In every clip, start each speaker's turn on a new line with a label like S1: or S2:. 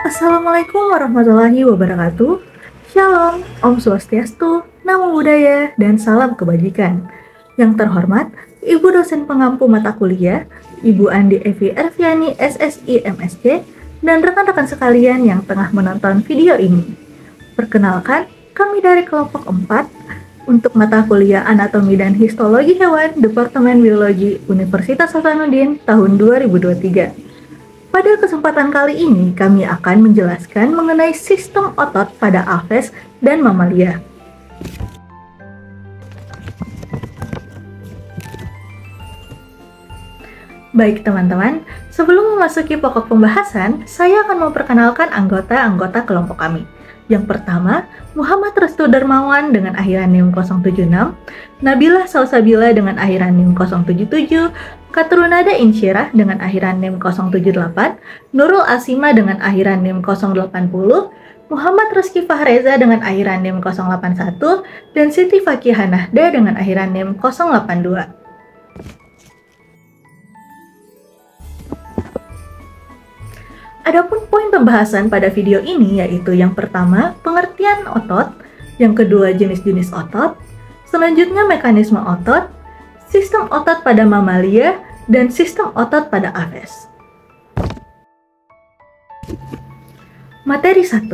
S1: Assalamualaikum warahmatullahi wabarakatuh. Shalom, Om Swastiastu, Namo Buddhaya, dan salam kebajikan. Yang terhormat, Ibu dosen pengampu mata kuliah, Ibu Andi Evi Erviani SSI MSc, dan rekan-rekan sekalian yang tengah menonton video ini. Perkenalkan, kami dari kelompok 4 untuk mata kuliah Anatomi dan Histologi Hewan Departemen Biologi Universitas Hasanuddin tahun 2023. Pada kesempatan kali ini, kami akan menjelaskan mengenai sistem otot pada aves dan mamalia. Baik teman-teman, sebelum memasuki pokok pembahasan, saya akan memperkenalkan anggota-anggota kelompok kami. Yang pertama, Muhammad Restu Darmawan dengan akhiran NIM 076, Nabila Salsabila dengan akhiran NIM 077, Katrunada Insyirah dengan akhiran NIM 078, Nurul Asima dengan akhiran NIM 080, Muhammad Rizky Fahreza dengan akhiran NIM 081, dan Siti Fakihah Nahda dengan akhiran NIM 082. Adapun poin pembahasan pada video ini yaitu yang pertama, pengertian otot, yang kedua, jenis-jenis otot, selanjutnya mekanisme otot, sistem otot pada mamalia, dan sistem otot pada aves. Materi 1.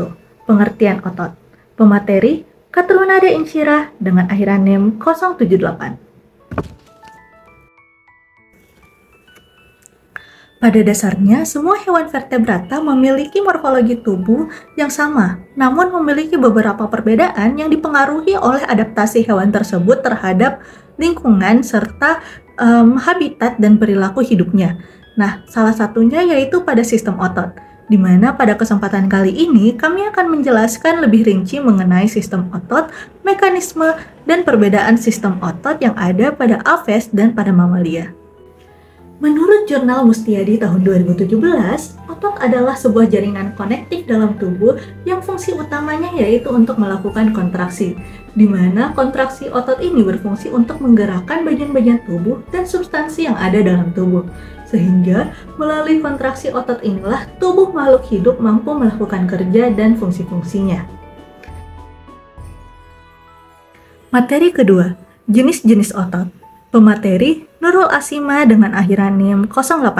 S1: Pengertian otot. Pemateri, Katrunada Insyirah dengan akhiran NIM 078. Pada dasarnya, semua hewan vertebrata memiliki morfologi tubuh yang sama, namun memiliki beberapa perbedaan yang dipengaruhi oleh adaptasi hewan tersebut terhadap lingkungan serta habitat dan perilaku hidupnya. Nah, salah satunya yaitu pada sistem otot, di mana pada kesempatan kali ini kami akan menjelaskan lebih rinci mengenai sistem otot, mekanisme, dan perbedaan sistem otot yang ada pada aves dan pada mamalia. Menurut jurnal Mustiadi tahun 2017, otot adalah sebuah jaringan konektif dalam tubuh yang fungsi utamanya yaitu untuk melakukan kontraksi, di mana kontraksi otot ini berfungsi untuk menggerakkan bagian-bagian tubuh dan substansi yang ada dalam tubuh. Sehingga, melalui kontraksi otot inilah tubuh makhluk hidup mampu melakukan kerja dan fungsi-fungsinya. Materi kedua, jenis-jenis otot. Pemateri, Nurul Asima dengan akhiran NIM 080.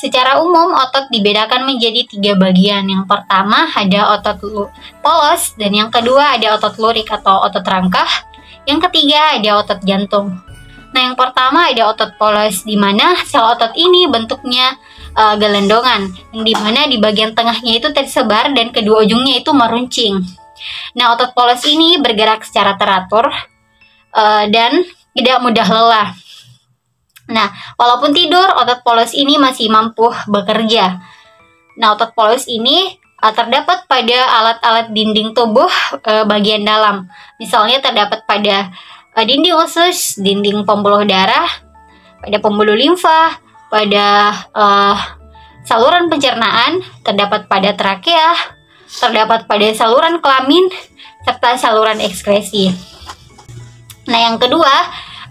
S2: Secara umum, otot dibedakan menjadi 3 bagian. Yang pertama ada otot polos, dan yang kedua ada otot lurik atau otot rangkah. Yang ketiga ada otot jantung. Nah, yang pertama ada otot polos, di mana sel otot ini bentuknya gelendongan, yang dimana di bagian tengahnya itu tersebar dan kedua ujungnya itu meruncing. Nah, otot polos ini bergerak secara teratur dan tidak mudah lelah. Nah, walaupun tidur, otot polos ini masih mampu bekerja. Nah, otot polos ini terdapat pada alat-alat dinding tubuh bagian dalam. Misalnya terdapat pada dinding usus, dinding pembuluh darah, pada pembuluh limfa, pada saluran pencernaan, terdapat pada trakea, terdapat pada saluran kelamin, serta saluran ekskresi. Nah, yang kedua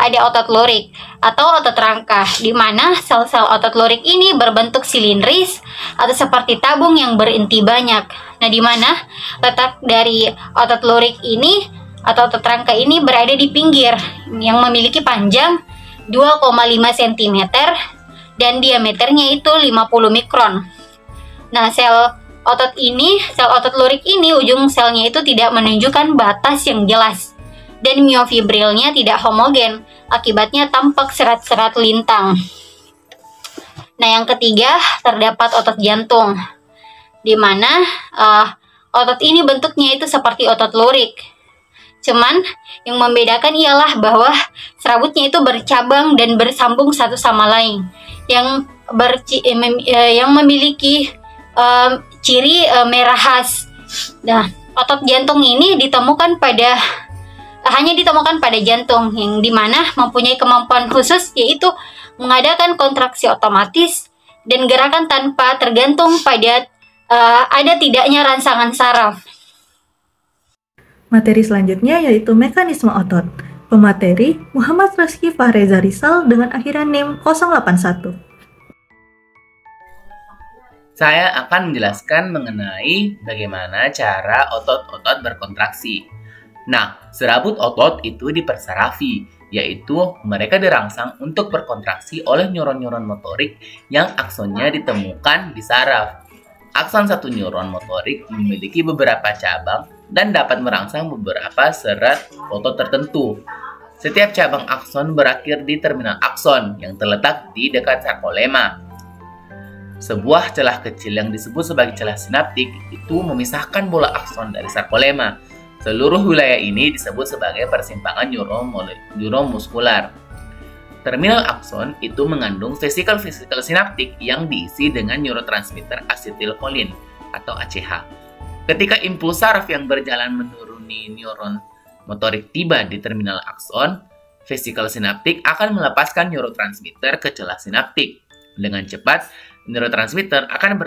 S2: ada otot lurik atau otot rangkah, di mana sel-sel otot lurik ini berbentuk silindris atau seperti tabung yang berinti banyak. Nah, di mana letak dari otot lurik ini atau otot rangkah ini berada di pinggir yang memiliki panjang 2,5 cm dan diameternya itu 50 mikron. Nah, sel otot lurik ini, ujung selnya itu tidak menunjukkan batas yang jelas dan miofibrilnya tidak homogen, akibatnya tampak serat-serat lintang. Nah, yang ketiga terdapat otot jantung, di mana otot ini bentuknya itu seperti otot lurik. Cuman yang membedakan ialah bahwa serabutnya itu bercabang dan bersambung satu sama lain, yang memiliki ciri merah khas. Nah, otot jantung ini hanya ditemukan pada jantung, yang dimana mempunyai kemampuan khusus yaitu mengadakan kontraksi otomatis dan gerakan tanpa tergantung pada ada tidaknya rangsangan saraf.
S1: Materi selanjutnya yaitu mekanisme otot. Pemateri, Muhammad Rizky Fahreza Rizal dengan akhiran NIM 081.
S3: Saya akan menjelaskan mengenai bagaimana cara otot-otot berkontraksi. Nah, serabut otot itu dipersarafi, yaitu mereka dirangsang untuk berkontraksi oleh neuron-neuron motorik yang aksonnya ditemukan di saraf. Akson satu neuron motorik memiliki beberapa cabang dan dapat merangsang beberapa serat otot tertentu. Setiap cabang akson berakhir di terminal akson yang terletak di dekat sarkolema. Sebuah celah kecil yang disebut sebagai celah sinaptik itu memisahkan bola akson dari sarkolema. Seluruh wilayah ini disebut sebagai persimpangan neuromuskular. Terminal akson itu mengandung vesikel sinaptik yang diisi dengan neurotransmitter asetilkolin atau ACH. Ketika impuls saraf yang berjalan menuruni neuron motorik tiba di terminal akson, vesikel sinaptik akan melepaskan neurotransmitter ke celah sinaptik. Dengan cepat, neurotransmitter akan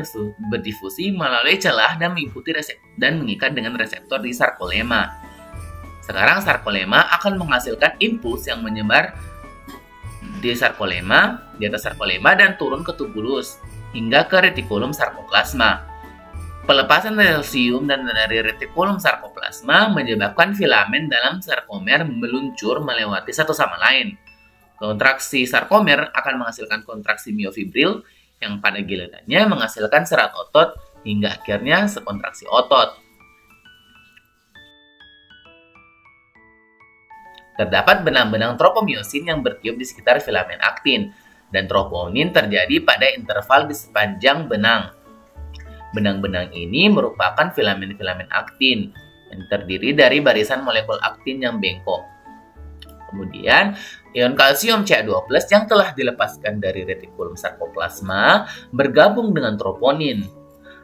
S3: berdifusi melalui celah dan mengikuti dan mengikat dengan reseptor di sarkolema. Sekarang sarkolema akan menghasilkan impuls yang menyebar di atas sarkolema dan turun ke tubulus hingga ke retikulum sarkoplasma. Pelepasan kalsium dan dari retikulum sarkoplasma menyebabkan filamen dalam sarkomer meluncur melewati satu sama lain. Kontraksi sarkomer akan menghasilkan kontraksi miofibril yang pada gilirannya menghasilkan serat otot hingga akhirnya sekontraksi otot. Terdapat benang-benang tropomiosin yang bertiup di sekitar filamen aktin, dan troponin terjadi pada interval di sepanjang benang. Benang-benang ini merupakan filamen-filamen aktin yang terdiri dari barisan molekul aktin yang bengkok. Kemudian, ion kalsium Ca2+ yang telah dilepaskan dari retikulum sarkoplasma bergabung dengan troponin.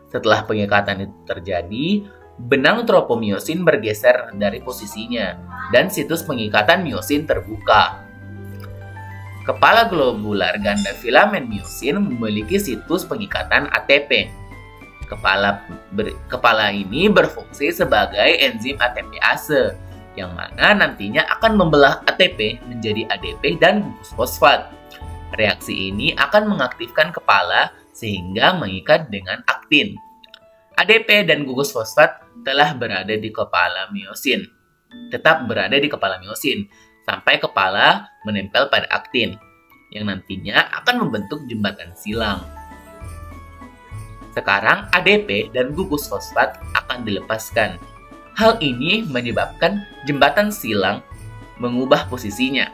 S3: Setelah pengikatan itu terjadi, benang tropomiosin bergeser dari posisinya dan situs pengikatan miosin terbuka. Kepala globular ganda filamen miosin memiliki situs pengikatan ATP. Kepala ini berfungsi sebagai enzim ATPase yang mana nantinya akan membelah ATP menjadi ADP dan gugus fosfat. Reaksi ini akan mengaktifkan kepala sehingga mengikat dengan aktin. ADP dan gugus fosfat telah berada di kepala miosin. Tetap berada di kepala miosin sampai kepala menempel pada aktin yang nantinya akan membentuk jembatan silang. Sekarang ADP dan gugus fosfat akan dilepaskan. Hal ini menyebabkan jembatan silang mengubah posisinya.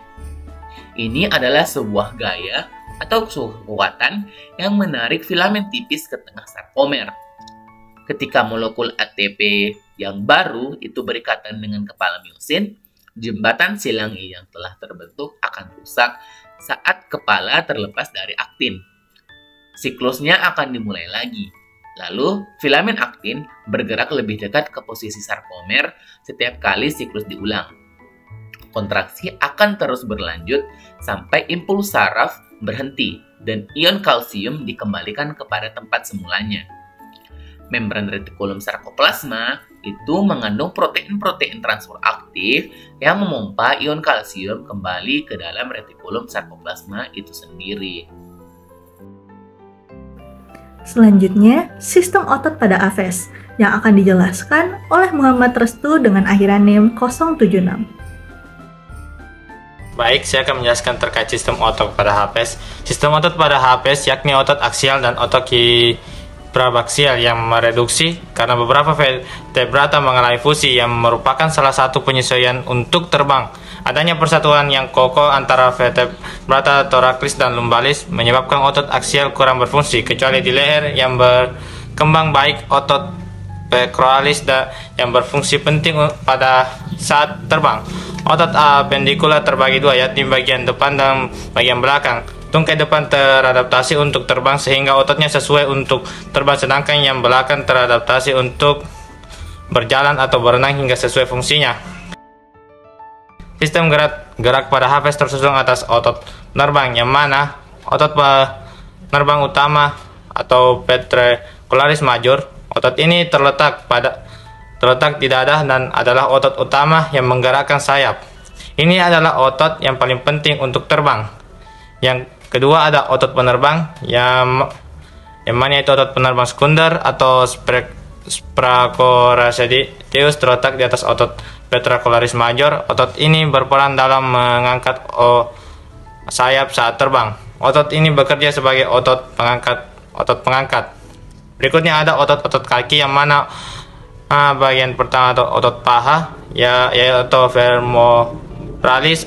S3: Ini adalah sebuah gaya atau kekuatan yang menarik filamen tipis ke tengah sarkomer. Ketika molekul ATP yang baru itu berikatan dengan kepala miosin, jembatan silang yang telah terbentuk akan rusak saat kepala terlepas dari aktin. Siklusnya akan dimulai lagi. Lalu, filamen aktin bergerak lebih dekat ke posisi sarkomer setiap kali siklus diulang. Kontraksi akan terus berlanjut sampai impuls saraf berhenti dan ion kalsium dikembalikan kepada tempat semulanya. Membran retikulum sarkoplasma itu mengandung protein-protein transport aktif yang memompa ion kalsium kembali ke dalam retikulum sarkoplasma itu sendiri.
S1: Selanjutnya, sistem otot pada Aves yang akan dijelaskan oleh Muhammad Restu dengan akhiran NIM 076.
S4: Baik, saya akan menjelaskan terkait sistem otot pada Aves. Sistem otot pada Aves yakni otot aksial dan otot prabaksial yang mereduksi karena beberapa vertebrata mengalami fusi yang merupakan salah satu penyesuaian untuk terbang. Adanya persatuan yang kokoh antara vertebrata thoracis dan lumbalis menyebabkan otot aksial kurang berfungsi kecuali di leher yang berkembang baik otot pectoralis yang berfungsi penting pada saat terbang. Otot apendikular terbagi dua, yakni bagian depan dan bagian belakang. Tungkai depan teradaptasi untuk terbang sehingga ototnya sesuai untuk terbang, sedangkan yang belakang teradaptasi untuk berjalan atau berenang hingga sesuai fungsinya. Sistem gerak pada Aves tersusun atas otot penerbang, yang mana otot penerbang utama atau petrocularis major. Otot ini terletak di dada dan adalah otot utama yang menggerakkan sayap. Ini adalah otot yang paling penting untuk terbang. Yang kedua ada otot penerbang yang yang mana itu otot penerbang sekunder atau sprachioradius terletak di atas otot petrocularis major. Otot ini berperan dalam mengangkat sayap saat terbang. Otot ini bekerja sebagai otot pengangkat. Berikutnya ada otot-otot kaki, yang mana bagian pertama atau otot paha, yaitu femoralis.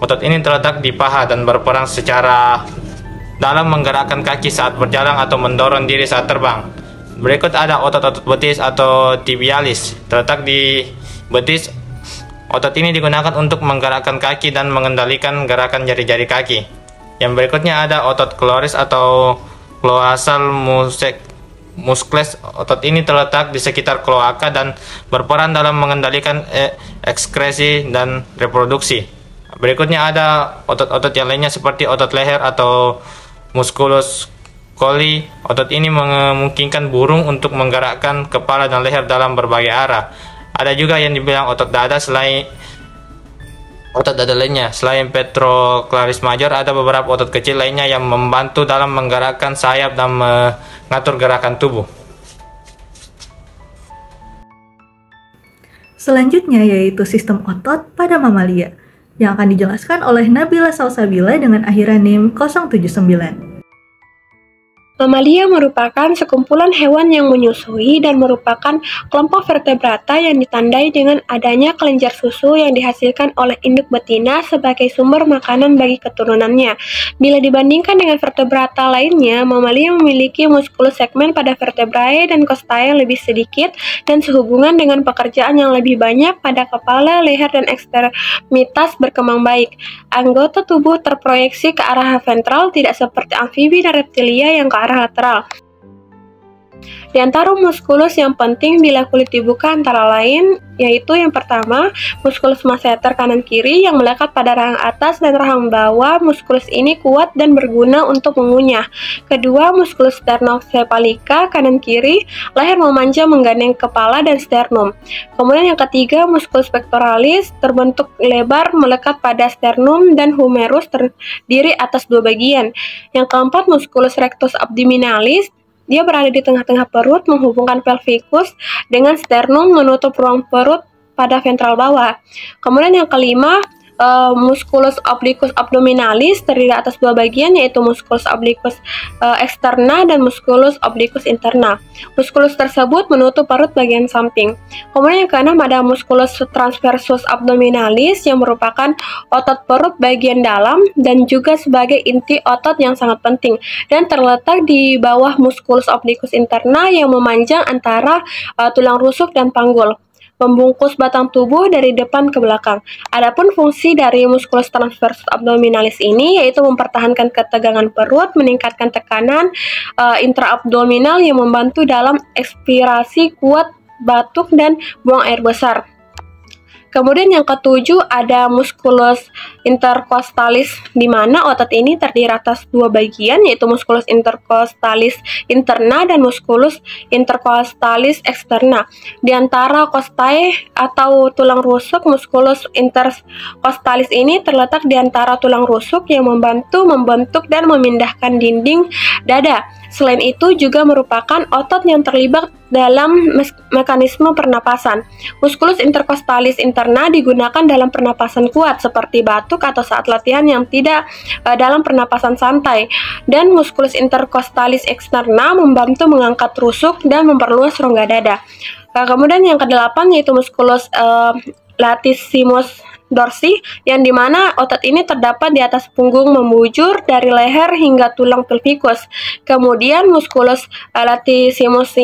S4: Otot ini terletak di paha dan berperan secara dalam menggerakkan kaki saat berjalan atau mendorong diri saat terbang. Berikut ada otot-otot betis atau tibialis, terletak di betis. Otot ini digunakan untuk menggerakkan kaki dan mengendalikan gerakan jari-jari kaki. Yang berikutnya ada otot kloris atau cloacal muscles. Otot ini terletak di sekitar kloaka dan berperan dalam mengendalikan ekskresi dan reproduksi. Berikutnya ada otot-otot yang lainnya seperti otot leher atau musculus coli. Otot ini memungkinkan burung untuk menggerakkan kepala dan leher dalam berbagai arah. Ada juga yang dibilang otot dada. Selain otot dada lainnya, selain petrocularis major, ada beberapa otot kecil lainnya yang membantu dalam menggerakkan sayap dan mengatur gerakan tubuh.
S1: Selanjutnya yaitu sistem otot pada mamalia, yang akan dijelaskan oleh Nabila Salsabila dengan akhiran NIM 079.
S5: Mamalia merupakan sekumpulan hewan yang menyusui dan merupakan kelompok vertebrata yang ditandai dengan adanya kelenjar susu yang dihasilkan oleh induk betina sebagai sumber makanan bagi keturunannya. Bila dibandingkan dengan vertebrata lainnya, mamalia memiliki muskulus segmen pada vertebrae dan costae lebih sedikit dan sehubungan dengan pekerjaan yang lebih banyak pada kepala, leher, dan ekstremitas berkembang baik. Anggota tubuh terproyeksi ke arah ventral, tidak seperti amfibi dan reptilia yang ke arah lateral. Di antara muskulus yang penting bila kulit dibuka antara lain yaitu yang pertama, muskulus masseter kanan kiri yang melekat pada rahang atas dan rahang bawah. Muskulus ini kuat dan berguna untuk mengunyah. Kedua, muskulus sternocefalica kanan kiri, leher memanjang menggandeng kepala dan sternum. Kemudian yang ketiga, muskulus pectoralis terbentuk lebar melekat pada sternum dan humerus terdiri atas dua bagian. Yang keempat, muskulus rectus abdominalis. Dia berada di tengah-tengah perut, menghubungkan pelvikus dengan sternum, menutup ruang perut pada ventral bawah. Kemudian yang kelima, musculus obliquus abdominalis terdiri atas dua bagian, yaitu musculus obliquus externa dan musculus obliquus interna. Musculus tersebut menutup perut bagian samping. Kemudian yang keenam ada musculus transversus abdominalis yang merupakan otot perut bagian dalam dan juga sebagai inti otot yang sangat penting dan terletak di bawah musculus obliquus interna yang memanjang antara tulang rusuk dan panggul, membungkus batang tubuh dari depan ke belakang. Adapun fungsi dari musculus transversus abdominalis ini yaitu mempertahankan ketegangan perut, meningkatkan tekanan intraabdominal yang membantu dalam ekspirasi kuat, batuk, dan buang air besar. Kemudian yang ketujuh ada musculus intercostalis, di mana otot ini terdiri atas dua bagian, yaitu musculus intercostalis interna dan musculus intercostalis externa. Di antara costae atau tulang rusuk, musculus intercostalis ini terletak di antara tulang rusuk yang membantu membentuk dan memindahkan dinding dada. Selain itu juga merupakan otot yang terlibat dalam mekanisme pernapasan. Musculus intercostalis interna digunakan dalam pernapasan kuat seperti batuk atau saat latihan yang tidak dalam pernapasan santai. Dan musculus intercostalis externa membantu mengangkat rusuk dan memperluas rongga dada. Kemudian yang kedelapan yaitu musculus latissimus dorsi, yang dimana otot ini terdapat di atas punggung membujur dari leher hingga tulang pelvikus. Kemudian musculus latissimus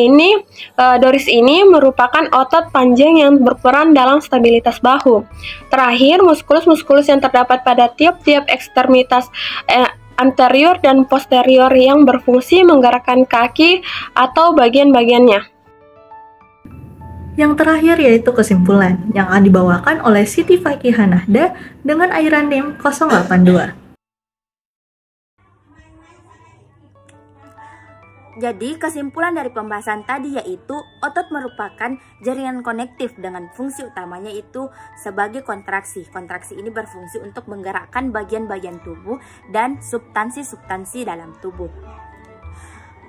S5: doris ini merupakan otot panjang yang berperan dalam stabilitas bahu. Terakhir, muskulus yang terdapat pada tiap-tiap ekstremitas anterior dan posterior yang berfungsi menggerakkan kaki atau bagian-bagiannya.
S1: Yang terakhir yaitu kesimpulan yang akan dibawakan oleh Siti Fakihah Nahda dengan airan NIM 082.
S6: Jadi kesimpulan dari pembahasan tadi yaitu otot merupakan jaringan konektif dengan fungsi utamanya itu sebagai kontraksi. Kontraksi ini berfungsi untuk menggerakkan bagian-bagian tubuh dan substansi-substansi dalam tubuh.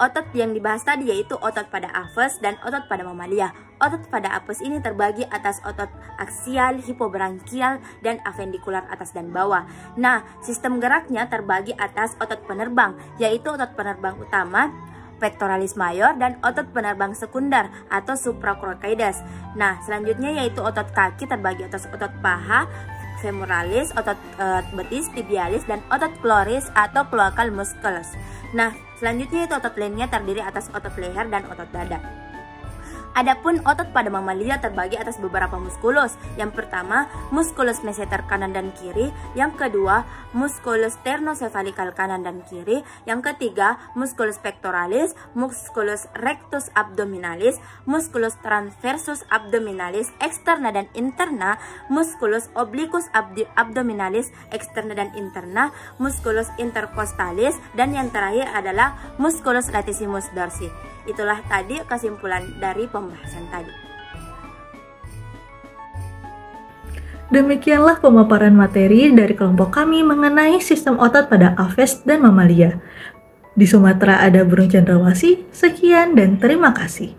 S6: Otot yang dibahas tadi yaitu otot pada apes dan otot pada mamalia. Otot pada apes ini terbagi atas otot aksial, hipobrankial, dan aventikular atas dan bawah. Nah, sistem geraknya terbagi atas otot penerbang, yaitu otot penerbang utama, pectoralis mayor, dan otot penerbang sekunder atau supracoracoides. Nah, selanjutnya yaitu otot kaki terbagi atas otot paha, femoralis, otot betis, tibialis, dan otot kloris atau cloacal musculus. Nah, selanjutnya itu otot lainnya terdiri atas otot leher dan otot dada. Adapun otot pada mamalia terbagi atas beberapa muskulus. Yang pertama, muskulus meseter kanan dan kiri. Yang kedua, muskulus sternocefalical kanan dan kiri. Yang ketiga, muskulus pectoralis, muskulus rectus abdominalis, muskulus transversus abdominalis externa dan interna, muskulus obliquus abdominalis externa dan interna, muskulus intercostalis, dan yang terakhir adalah muskulus latissimus dorsi. Itulah tadi kesimpulan dari pembahasan tadi.
S1: Demikianlah pemaparan materi dari kelompok kami mengenai sistem otot pada aves dan mamalia. Di Sumatera ada burung cendrawasih. Sekian dan terima kasih.